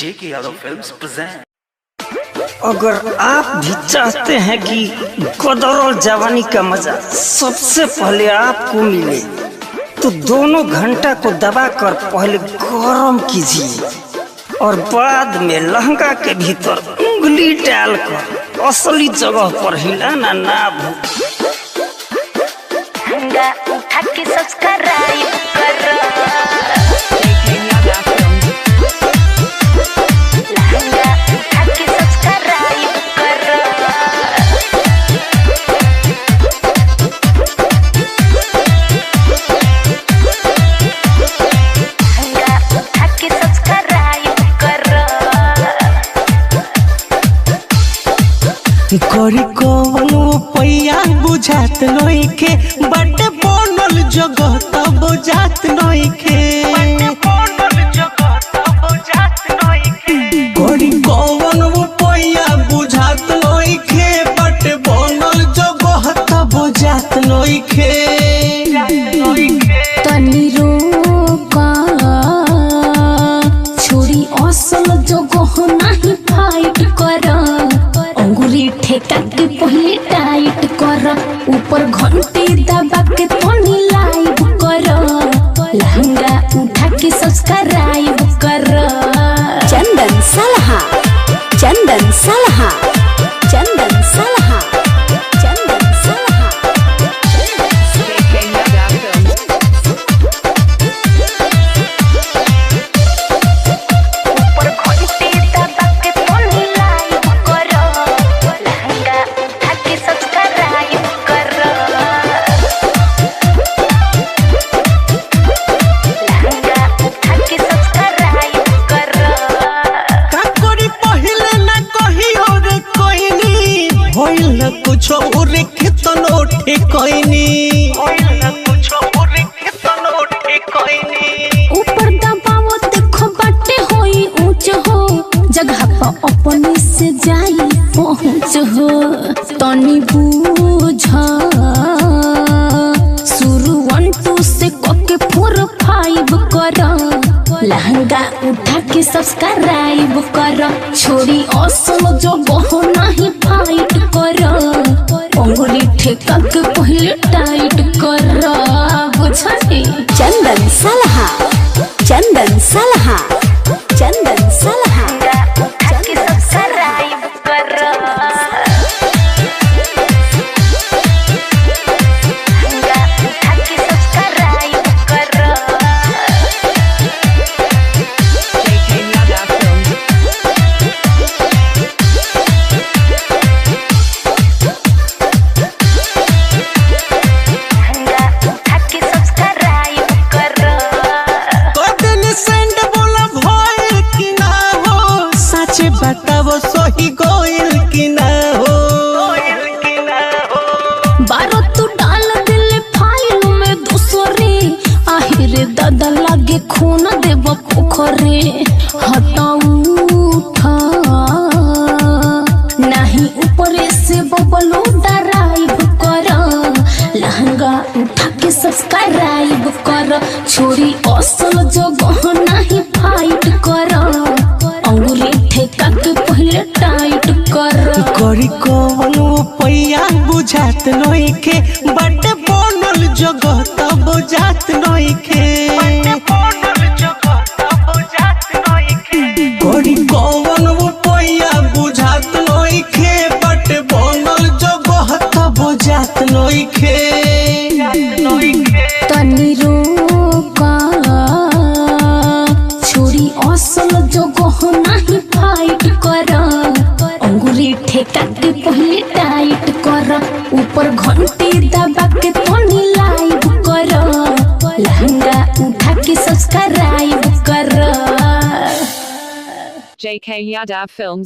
जेके Yadav films present. अगर आप भी चाहते हैं कि कदर जवानी का मजा सबसे पहले आपको मिले तो दोनों घंटा को दबाकर पहले गरम कीजिए और बाद में लहंगा के भीतर उंगली डालकर असली जगह पर हिलाना ना भूलें। लहंगा उठा के सब्सक्राइब करो। लहंगा उठा के सब्सक्राइब करो। लहंगा उठा के सब्सक्राइब करो। करी कौन पैया बुझात नइखे बटे बनल जगह त बुझात नइखे। करी कौन पैया बुझात नइखे बटे बनल जगह त बुझात नइखे। तनी रोका छोड़ी असल जगह नहीं फाइट कर। अंगुली ठेका के पहले टाइट कर। ऊपर घंटी दबा के तनी लाइव कर। लहंगा उठा के सब्सक्राइब कर। चंदन सलहा, चंदन सलहा, चंदन सलहा, चंदन सलहा। ऊपर घंटी दबा के तनी लाइव कर। लहंगा उठा के सब्सक्राइब कर। लहंगा उठा के सब्सक्राइब कर। का करी पहिले ना कहियो रे कोइनी होइल न कुछ और केतनो ठेकइनी। ऊपर दबावो देखो बाटे होई ऊंच हो। जगह पर अपने से जाई पहुंच हो। तनी बूझा शुरू 1 2 से कके 4 5 कर। लहंगा उठा के सब्सक्राइब कर। छोड़ी असल जो बहो नहीं फाइट कर। अंगुली ठेका के पहले टाइट कर। बुझाई चंदन सलहा, चंदन सलहा, चंदन सलहा। उठा के सब्सक्राइब कर। लहंगा उठा के सब्सक्राइब कर। लहंगा उठा के सब्सक्राइब कर। कदन सेंड बोला भइल कि ना हो सच बताओ सही गोइल कि ना हो। बारो तू डाल दिले फाइल में दूसरे। आहिरे दादा लागे खून देव पोखरे। हटाऊ उठा नहीं ऊपरे से बबलू डराइव कर। लहंगा उठा के सब्सक्राइब कर। छोड़ी असल जगह नहीं फाइट कर। अंगुली ठेका के पहले टाइट कर। करी कौन पैया बुझात नइखे बटे बनल जगह त बुझात नइखे। करी कौन पैया बुझात नइखे बटे बनल जगह त बुझात नइखे। तनी रोका छोड़ी असल जगह नहीं फाइट कर। अंगुली ठेका के पहले टाइट कर। ऊपर घंटी दबा के तनी लाइव कर। लहंगा उठा के सब्सक्राइब कर। JK Yadav Films